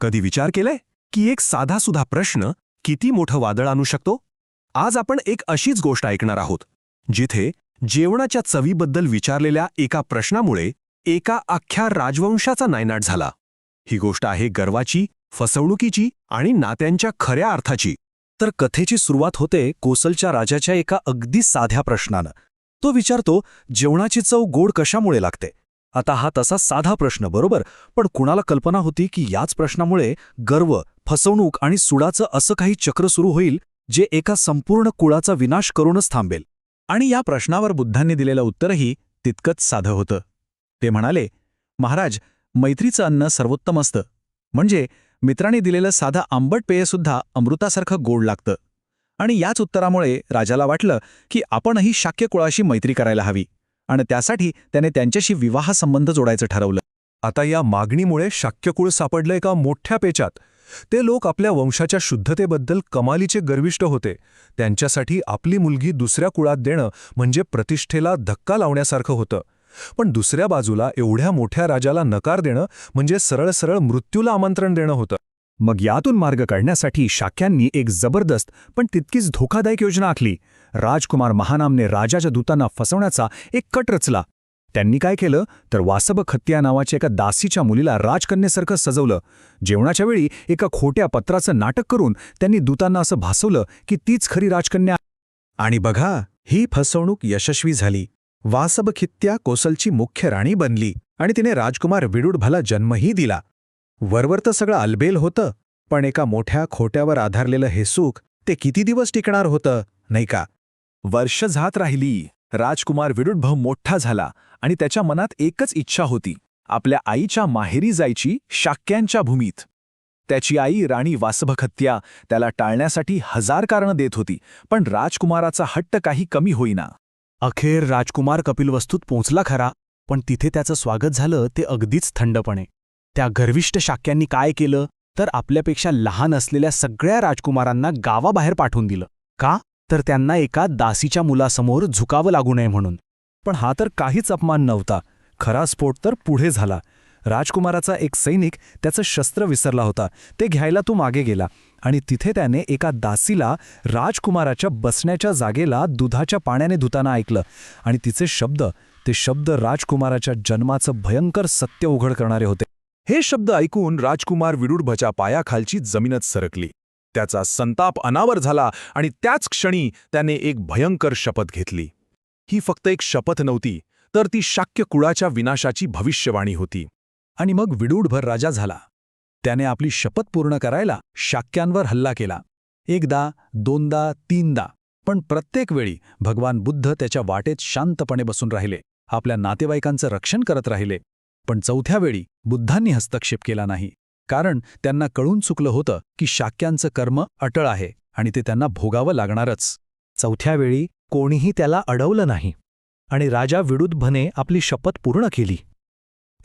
कधी विचार केलाय की एक साधासुधा प्रश्न किती मोठं वादळ आणू शकतो? आज आपण एक अशीच गोष्ट ऐकणार आहोत जिथे जेवणाच्या चवीबद्दल विचारलेल्या एका प्रश्नामुळे एका अख्ख्या राजवंशाचा नायनाट झाला. ही गोष्ट आहे गर्वाची, फसवणुकीची आणि नात्यांच्या खऱ्या अर्थाची. तर कथेची सुरुवात होते कोसलच्या राजाच्या एका अगदी साध्या प्रश्नानं. तो विचारतो, जेवणाची चव गोड कशामुळे लागते? आता हा तसा साधा प्रश्न, बरोबर, पण कुणाला कल्पना होती की याच प्रश्नामुळे गर्व, फसवणूक आणि सुडाचं असं काही चक्र सुरू होईल जे एका संपूर्ण कुळाचा विनाश करूनच थांबेल. आणि या प्रश्नावर बुद्धांनी दिलेलं उत्तरही तितकंच साधं होतं. ते म्हणाले, महाराज, मैत्रीचं अन्न सर्वोत्तम असतं. म्हणजे मित्रांनी दिलेलं साधं आंबट पेयसुद्धा अमृतासारखं गोड लागतं. आणि याच उत्तरामुळे राजाला वाटलं की आपणही शाक्य कुळाशी मैत्री करायला हवी, आणि त्यासाठी त्याने त्यांच्याशी विवाहसंबंध जोडायचं ठरवलं. आता या मागणीमुळे शाक्यकुळ सापडलं एका मोठ्या पेचात. ते लोक आपल्या वंशाच्या शुद्धतेबद्दल कमालीचे गर्विष्ठ होते. त्यांच्यासाठी आपली मुलगी दुसऱ्या कुळात देणं म्हणजे प्रतिष्ठेला धक्का लावण्यासारखं होतं. पण दुसऱ्या बाजूला एवढ्या मोठ्या राजाला नकार देणं म्हणजे सरळ सरळ मृत्यूला आमंत्रण देणं होतं. मग यातून मार्ग काढण्यासाठी शाक्यांनी एक जबरदस्त पण तितकीच धोकादायक योजना आखली. राजकुमार महानामने राजाच्या दूतांना फसवण्याचा एक कट रचला. त्यांनी काय केलं तर वासभखत्या नावाच्या एका दासीच्या मुलीला राजकन्येसारखं सजवलं. जेवणाच्या वेळी एका खोट्या पत्राचं नाटक करून त्यांनी दूतांना असं भासवलं की तीच खरी राजकन्या. आणि बघा, ही फसवणूक यशस्वी झाली. वासभखित्या कोसलची मुख्य राणी बनली आणि तिने राजकुमार विडुडभाला जन्मही दिला. वरवर तर सगळं अलबेल होतं, पण एका मोठ्या खोट्यावर आधारलेलं हे सुख ते किती दिवस टिकणार होतं, नाही का? वर्ष जात राहिली. राजकुमार विडुडभ मोठा झाला आणि त्याच्या मनात एकच इच्छा होती, आपल्या आईच्या माहेरी जायची, शाक्यांच्या भूमीत. त्याची आई राणी वासभखत्या त्याला टाळण्यासाठी हजार कारणं देत होती, पण राजकुमाराचा हट्ट काही कमी होईना. अखेर राजकुमार कपिलवस्तूत पोचला खरा, पण तिथे त्याचं स्वागत झालं ते अगदीच थंडपणे. त्या गर्विष्ठ शाक्यांनी काय केलं तर आपल्यापेक्षा लहान असलेल्या सगळ्या राजकुमारांना गावाबाहेर पाठवून दिलं. का? तर त्यांना एका दासीच्या मुलासमोर झुकावं लागू नये म्हणून. पण हा तर काहीच अपमान नव्हता. खरा स्फोट तर पुढे झाला. राजकुमाराचा एक सैनिक त्याचं शस्त्र विसरला होता. ते घ्यायला तो मागे गेला आणि तिथे त्याने एका दासीला राजकुमाराच्या बसण्याच्या जागेला दुधाच्या पाण्याने धुताना ऐकलं. आणि तिचे शब्द, ते शब्द राजकुमाराच्या जन्माचं भयंकर सत्य उघड करणारे होते. हे शब्द ऐकून राजकुमार विडुडभच्या पायाखालची जमीनच सरकली. त्याचा संताप अनावर झाला आणि त्याच क्षणी त्याने एक भयंकर शपथ घेतली. ही फक्त एक शपथ नव्हती, तर ती शाक्य कुळाच्या विनाशाची भविष्यवाणी होती. आणि मग विडुडभ राजा झाला. त्याने आपली शपथ पूर्ण करायला शाक्यांवर हल्ला केला. एकदा, दोनदा, तीनदा, पण प्रत्येक वेळी भगवान बुद्ध त्याच्या वाटेत शांतपणे बसून राहिले, आपल्या नातेवाईकांचं रक्षण करत राहिले. पण चौथ्या वेळी बुद्धांनी हस्तक्षेप केला नाही, कारण त्यांना कळून चुकलं होतं की शाक्यांचं कर्म अटळ आहे आणि ते त्यांना भोगावं लागणारच. चौथ्या वेळी कोणीही त्याला अडवलं नाही आणि राजा विडुडभने आपली शपथ पूर्ण केली.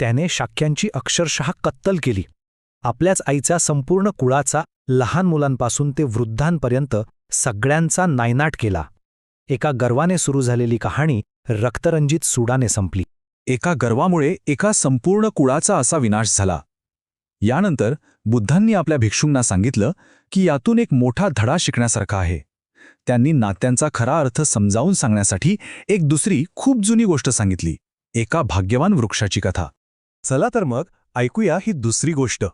त्याने शाक्यांची अक्षरशः कत्तल केली. आपल्याच आईच्या संपूर्ण कुळाचा, लहान मुलांपासून ते वृद्धांपर्यंत सगळ्यांचा नायनाट केला. एका गर्वाने सुरू झालेली कहाणी रक्तरंजित सुडाने संपली. एका गर्वामुळे एका संपूर्ण कुळाचा असा विनाश झाला. यानंतर बुद्धांनी आपल्या भिक्षूंना सांगितलं की यातून एक मोठा धडा शिकण्यासारखा आहे. त्यांनी नात्यांचा खरा अर्थ समजावून सांगण्यासाठी एक दुसरी खूप जुनी गोष्ट सांगितली, एका भाग्यवान वृक्षाची कथा. चला तर मग ऐकूया ही दुसरी गोष्ट.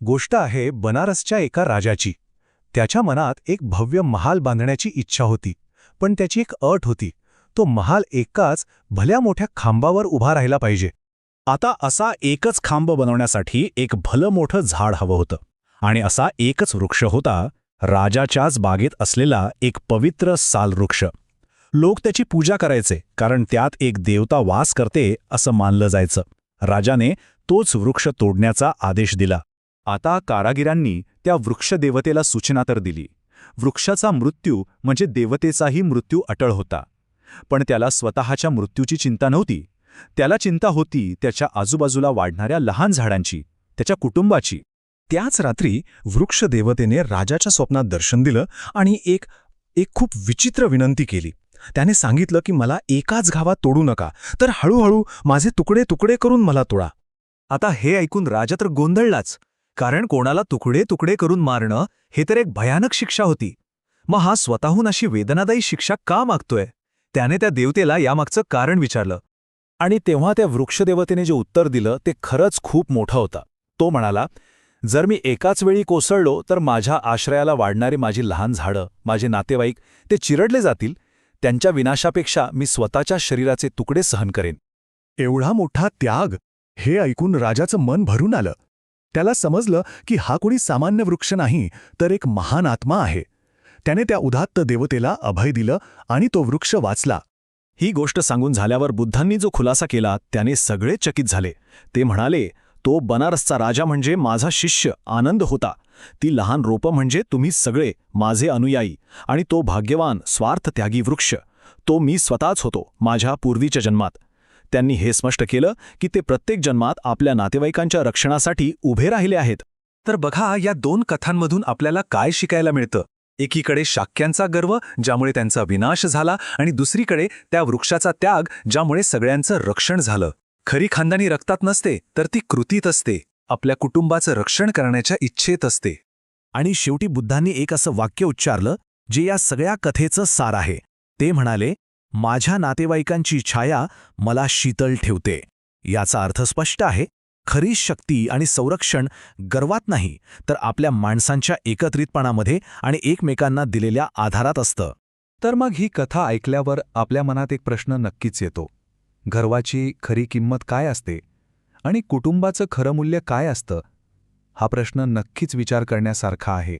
गोष्ट आहे बनारसच्या एका राजाची. त्याच्या मनात एक भव्य महाल बांधण्याची इच्छा होती, पण त्याची एक अट होती. तो महाल एकाच भल्या मोठ्या खांबावर उभा राहिला पाहिजे. आता असा एकच खांब बनवण्यासाठी एक भलं मोठं झाड हवं होतं, आणि असा एकच वृक्ष होता, राजाच्याच बागेत असलेला एक पवित्र सालवृक्ष. लोक त्याची पूजा करायचे, कारण त्यात एक देवता वास करते असं मानलं जायचं. राजाने तोच वृक्ष तोडण्याचा आदेश दिला. आता कारागिरांनी त्या वृक्षदेवतेला सूचना तर दिली. वृक्षाचा मृत्यू म्हणजे देवतेचाही मृत्यू अटळ होता. पण त्याला स्वतःच्या मृत्यूची चिंता नव्हती. त्याला चिंता होती त्याच्या आजूबाजूला वाढणाऱ्या लहान झाडांची, त्याच्या कुटुंबाची. त्याच रात्री वृक्षदेवतेने राजाच्या स्वप्नात दर्शन दिलं आणि एक खूप विचित्र विनंती केली. त्याने सांगितलं की मला एकाच घावात तोडू नका, तर हळूहळू माझे तुकडे तुकडे करून मला तोडा. आता हे ऐकून राजा तर गोंधळलाच. कारण कोणाला तुकडे तुकडे करून मारणं हे तर एक भयानक शिक्षा होती. मग हा स्वतःहून अशी वेदनादायी शिक्षा का मागतोय? त्याने त्या देवतेला यामागचं कारण विचारलं. आणि तेव्हा त्या वृक्षदेवतेने जे उत्तर दिलं ते खरंच खूप मोठं होतं. तो म्हणाला, जर मी एकाच वेळी कोसळलो तर माझ्या आश्रयाला वाढणारी माझी लहान झाडं, माझे नातेवाईक ते चिरडले जातील. त्यांच्या विनाशापेक्षा मी स्वतःच्या शरीराचे तुकडे सहन करेन. एवढा मोठा त्याग, हे ऐकून राजाचं मन भरून आलं. त्याला समजलं की हा कोणी सामान्य वृक्ष नाही, तर एक महान आत्मा आहे. त्याने त्या उदात्त देवतेला अभय दिलं आणि तो वृक्ष वाचला. ही गोष्ट सांगून झाल्यावर बुद्धांनी जो खुलासा केला त्याने सगळे चकित झाले. ते म्हणाले, तो बनारसचा राजा म्हणजे माझा शिष्य आनंद होता. ती लहान रोपं म्हणजे तुम्ही सगळे माझे अनुयायी. आणि तो भाग्यवान स्वार्थत्यागी वृक्ष, तो मी स्वतःच होतो माझ्या पूर्वीच्या जन्मात. त्यांनी हे स्पष्ट केलं की ते प्रत्येक जन्मात आपल्या नातेवाईकांच्या रक्षणासाठी उभे राहिले आहेत. तर बघा, या दोन कथांमधून आपल्याला काय शिकायला मिळतं. एकीकडे शाक्यांचा गर्व, ज्यामुळे त्यांचा विनाश झाला, आणि दुसरीकडे त्या वृक्षाचा त्याग, ज्यामुळे सगळ्यांचं रक्षण झालं. खरी खानदानी रक्तात नसते, तर ती कृतीत असते, आपल्या कुटुंबाचं रक्षण करण्याच्या इच्छेत असते. आणि शेवटी बुद्धांनी एक असं वाक्य उच्चारलं जे या सगळ्या कथेचं सार आहे. ते म्हणाले, माझ्या नातेवाईकांची छाया मला शीतल ठेवते. याचा अर्थ स्पष्ट आहे. खरी शक्ती आणि संरक्षण गर्वात नाही, तर आपल्या माणसांच्या एकत्रितपणामध्ये आणि एकमेकांना दिलेल्या आधारात असतं. तर मग ही कथा ऐकल्यावर आपल्या मनात एक प्रश्न नक्कीच येतो. गर्वाची खरी किंमत काय असते आणि कुटुंबाचं खरं मूल्य काय असतं? हा प्रश्न नक्कीच विचार करण्यासारखा आहे.